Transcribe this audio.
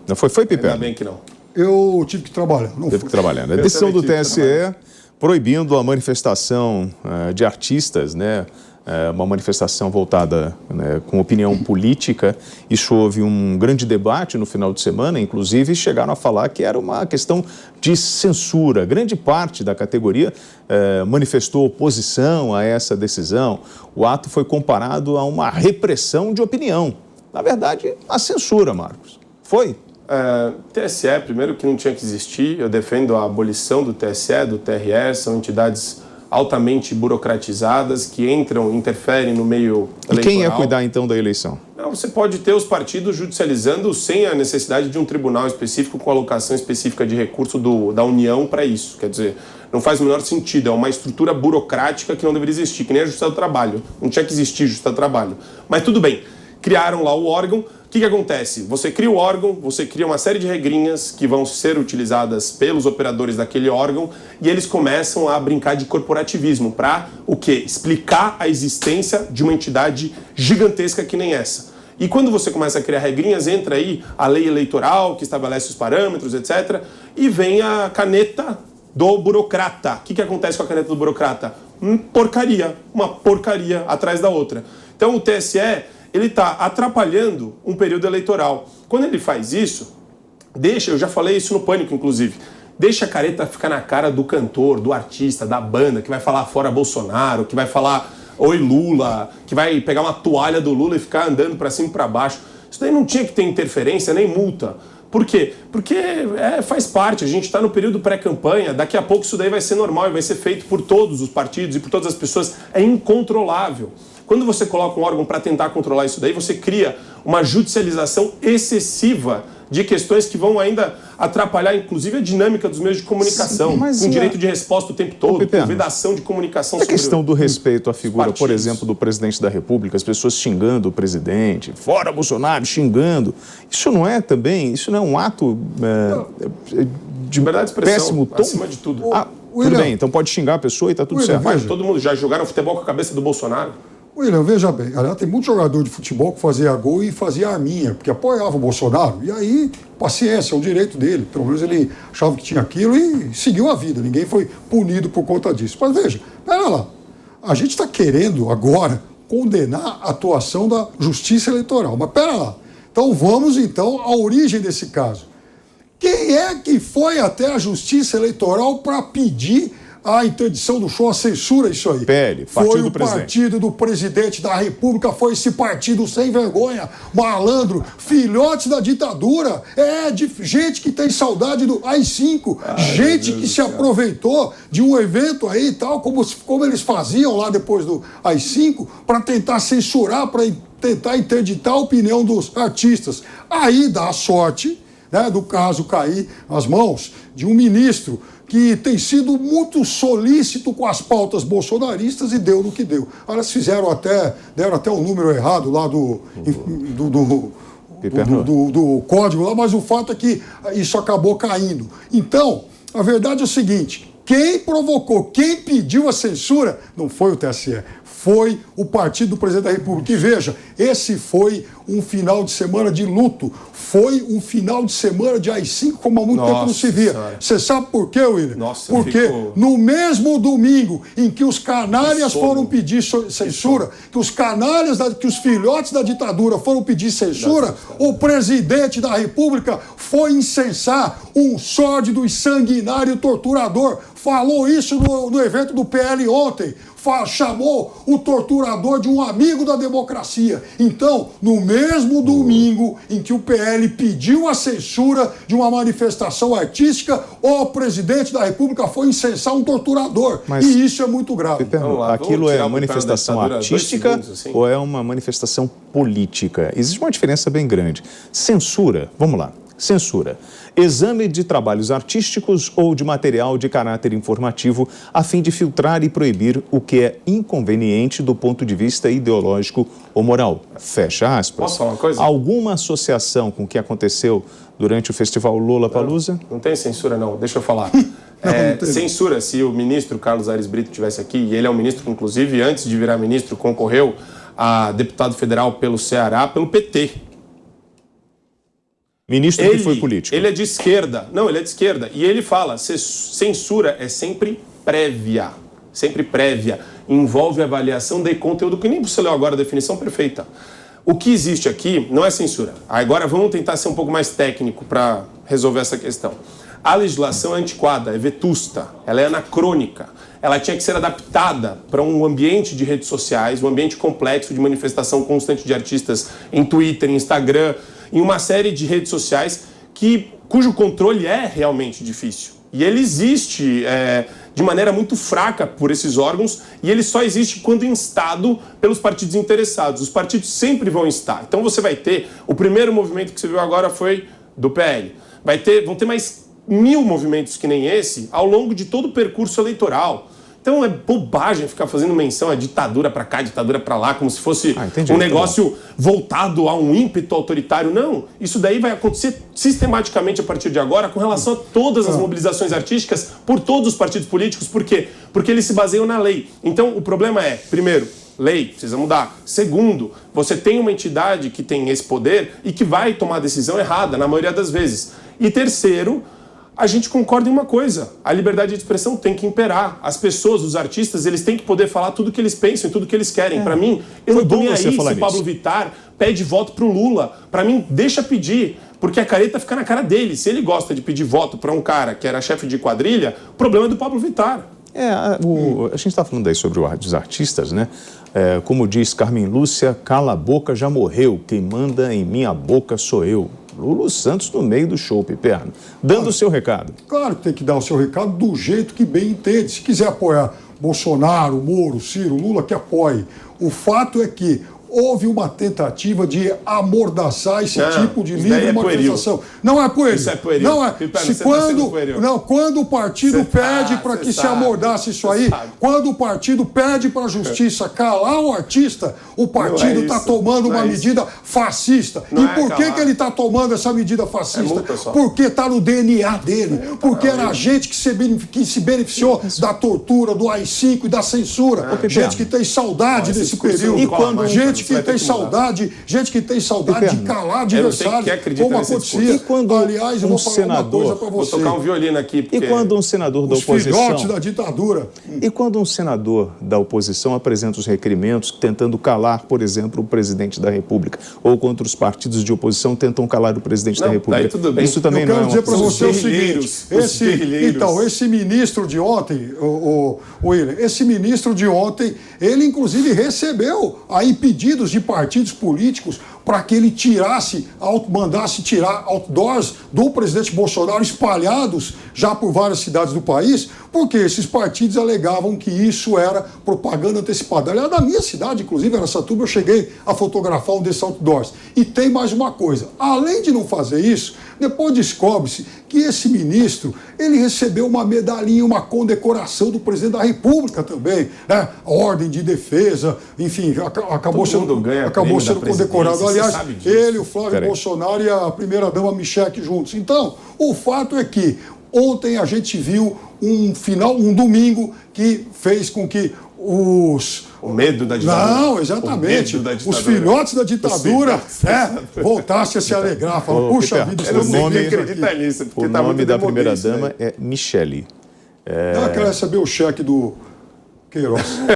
Não foi, Piperno? Ainda bem que não. Eu tive que trabalhar. Teve que trabalhar. A decisão do TSE proibindo a manifestação de artistas, né? Uma manifestação voltada, né, com opinião política. Isso houve um grande debate no final de semana, inclusive chegaram a falar que era uma questão de censura. Grande parte da categoria manifestou oposição a essa decisão. O ato foi comparado a uma repressão de opinião. Na verdade, a censura, Marcos. Foi? TSE, primeiro que não tinha que existir. Eu defendo a abolição do TSE, do TRE, são entidades altamente burocratizadas, que interferem no meio eleitoral. E quem ia cuidar, então, da eleição? Não, você pode ter os partidos judicializando sem a necessidade de um tribunal específico com alocação específica de recurso da União para isso. Quer dizer, não faz o menor sentido. É uma estrutura burocrática que não deveria existir, que nem a Justiça do Trabalho. Não tinha que existir Justiça do Trabalho. Mas tudo bem, criaram lá o órgão. O que acontece? Você cria o órgão, você cria uma série de regrinhas que vão ser utilizadas pelos operadores daquele órgão e eles começam a brincar de corporativismo para o quê? Explicar a existência de uma entidade gigantesca que nem essa. E quando você começa a criar regrinhas, entra aí a lei eleitoral que estabelece os parâmetros, etc. E vem a caneta do burocrata. O que acontece com a caneta do burocrata? Uma porcaria atrás da outra. Então o TSE... ele está atrapalhando um período eleitoral. Quando ele faz isso, eu já falei isso no Pânico, inclusive, deixa a careta ficar na cara do cantor, do artista, da banda, que vai falar fora Bolsonaro, que vai falar oi Lula, que vai pegar uma toalha do Lula e ficar andando para cima e para baixo. Isso daí não tinha que ter interferência nem multa. Por quê? Porque faz parte, a gente está no período pré-campanha, daqui a pouco isso daí vai ser normal e vai ser feito por todos os partidos e por todas as pessoas. É incontrolável. Quando você coloca um órgão para tentar controlar isso daí, você cria uma judicialização excessiva de questões que vão ainda atrapalhar, inclusive, a dinâmica dos meios de comunicação, com direito de resposta o tempo todo, com vedação de comunicação. A questão do respeito à figura, por exemplo, do presidente da República, as pessoas xingando o presidente, fora Bolsonaro, xingando. Isso não é também, isso não é um ato de verdade, péssimo tom? Acima de tudo. Tudo bem, então pode xingar a pessoa e está tudo certo. Mas todo mundo já jogaram futebol com a cabeça do Bolsonaro. William, veja bem, aliás, tem muito jogador de futebol que fazia gol e fazia arminha, porque apoiava o Bolsonaro. E aí, paciência, é o direito dele. Pelo menos ele achava que tinha aquilo e seguiu a vida. Ninguém foi punido por conta disso. Mas veja, pera lá. A gente está querendo agora condenar a atuação da Justiça Eleitoral. Mas pera lá. Então vamos, então, à origem desse caso. Quem é que foi até a Justiça Eleitoral para pedir a interdição do show, a censura, isso aí? PL, foi o partido do presidente da República, foi esse partido sem vergonha, malandro, filhote da ditadura, de gente que tem saudade do AI-5, gente que se aproveitou de um evento aí e tal, como eles faziam lá depois do AI-5, para tentar censurar, para tentar interditar a opinião dos artistas. Aí dá a sorte, né, do caso cair nas mãos de um ministro que tem sido muito solícito com as pautas bolsonaristas e deu no que deu. Elas deram até um número errado lá do código lá, mas o fato é que isso acabou caindo. Então, a verdade é o seguinte, quem provocou, quem pediu a censura não foi o TSE, foi o partido do presidente da República. E veja, esse foi um final de semana de luto, foi um final de semana de AI-5 como há muito tempo não se via. Você sabe por quê, William? Porque no mesmo domingo em que os canalhas foram pedir censura, que os filhotes da ditadura foram pedir censura, o presidente da República foi incensar um sórdido e sanguinário torturador. Falou isso no evento do PL ontem. Chamou o torturador de um amigo da democracia. Então, no mesmo domingo em que o PL pediu a censura de uma manifestação artística, o presidente da República foi incensar um torturador. E isso é muito grave. Aquilo é manifestação artística ou é uma manifestação política? Existe uma diferença bem grande. Censura, vamos lá. Censura. Exame de trabalhos artísticos ou de material de caráter informativo a fim de filtrar e proibir o que é inconveniente do ponto de vista ideológico ou moral. Fecha aspas. Posso falar uma coisa? Alguma associação com o que aconteceu durante o festival Lollapalooza? Não tem censura, não. Deixa eu falar. Censura, se o ministro Carlos Aires Brito estivesse aqui, e ele é um ministro que, inclusive, antes de virar ministro, concorreu a deputado federal pelo Ceará, pelo PT. Ministro que foi político. Ele é de esquerda. Não, ele é de esquerda. E ele fala, censura é sempre prévia. Sempre prévia. Envolve avaliação de conteúdo, que nem você leu agora a definição perfeita. O que existe aqui não é censura. Agora vamos tentar ser um pouco mais técnico para resolver essa questão. A legislação é antiquada, é vetusta, ela é anacrônica. Ela tinha que ser adaptada para um ambiente de redes sociais, um ambiente complexo de manifestação constante de artistas em Twitter, em Instagram, em uma série de redes sociais cujo controle é realmente difícil. E ele existe de maneira muito fraca por esses órgãos e ele só existe quando instado pelos partidos interessados. Os partidos sempre vão instar. Então você vai ter, o primeiro movimento que você viu agora foi do PL. Vão ter mais 1000 movimentos que nem esse ao longo de todo o percurso eleitoral. Então é bobagem ficar fazendo menção a ditadura para cá, ditadura para lá, como se fosse um negócio voltado a um ímpeto autoritário. Não, isso daí vai acontecer sistematicamente a partir de agora com relação a todas as mobilizações artísticas por todos os partidos políticos. Por quê? Porque eles se baseiam na lei. Então o problema é, primeiro, lei, precisa mudar. Segundo, você tem uma entidade que tem esse poder e que vai tomar a decisão errada, na maioria das vezes. E terceiro, a gente concorda em uma coisa, a liberdade de expressão tem que imperar. As pessoas, os artistas, eles têm que poder falar tudo o que eles pensam e tudo o que eles querem. Para mim, eu não tô nem aí se o Pablo Vittar pede voto pro Lula. Para mim, deixa pedir, porque a careta fica na cara dele. Se ele gosta de pedir voto para um cara que era chefe de quadrilha, o problema é do Pablo Vittar. A gente está falando aí sobre os artistas, né? Como diz Carmen Lúcia, cala a boca, já morreu. Quem manda em minha boca sou eu. Lulu Santos no meio do show, Piperno, dando o seu recado. Claro que tem que dar o seu recado do jeito que bem entende. Se quiser apoiar Bolsonaro, Moro, Ciro, Lula, que apoie. O fato é que houve uma tentativa de amordaçar esse tipo de livre manifestação. Não é pueril. Isso é pueril. Não é. Quando o partido pede para que se amordace isso aí, quando o partido pede para a justiça calar o artista, o partido está tomando uma medida fascista. E por que ele está tomando essa medida fascista? Porque está no DNA dele. Porque era gente que se beneficiou da tortura, do AI-5 e da censura. Gente que tem saudade desse período. E quando gente que tem saudade de calar adversários, como acontecia. E quando aliás, eu vou falar uma coisa para você. Vou tocar um violino aqui. Porque e quando um senador da oposição... Os filhotes da ditadura. E quando um senador da oposição apresenta os requerimentos tentando calar, por exemplo, o presidente da República, ou contra os partidos de oposição tentam calar o presidente da República. Daí tudo bem. Isso também eu não quero é dizer para você o seguinte, esse ministro de ontem, William, esse ministro de ontem, ele inclusive recebeu aí pedidos de partidos políticos para que ele mandasse tirar outdoors do presidente Bolsonaro espalhados já por várias cidades do país, porque esses partidos alegavam que isso era propaganda antecipada. Aliás, na minha cidade, inclusive, Araçatuba, eu cheguei a fotografar um desses outdoors. E tem mais uma coisa, além de não fazer isso, depois descobre-se que esse ministro, ele recebeu uma medalhinha, uma condecoração do presidente da República também, né? A Ordem de Defesa, enfim, acabou sendo condecorado. Aliás, ele, o Flávio Bolsonaro e a primeira-dama Michelle juntos. Então, o fato é que ontem a gente viu um domingo que fez com que o medo da ditadura. Não, exatamente. Os filhotes da ditadura voltassem a se alegrar. Falaram, puxa vida, eu não sei quem acredita nisso. O nome da primeira-dama é Michele. Ela quer receber o cheque do Queiroz.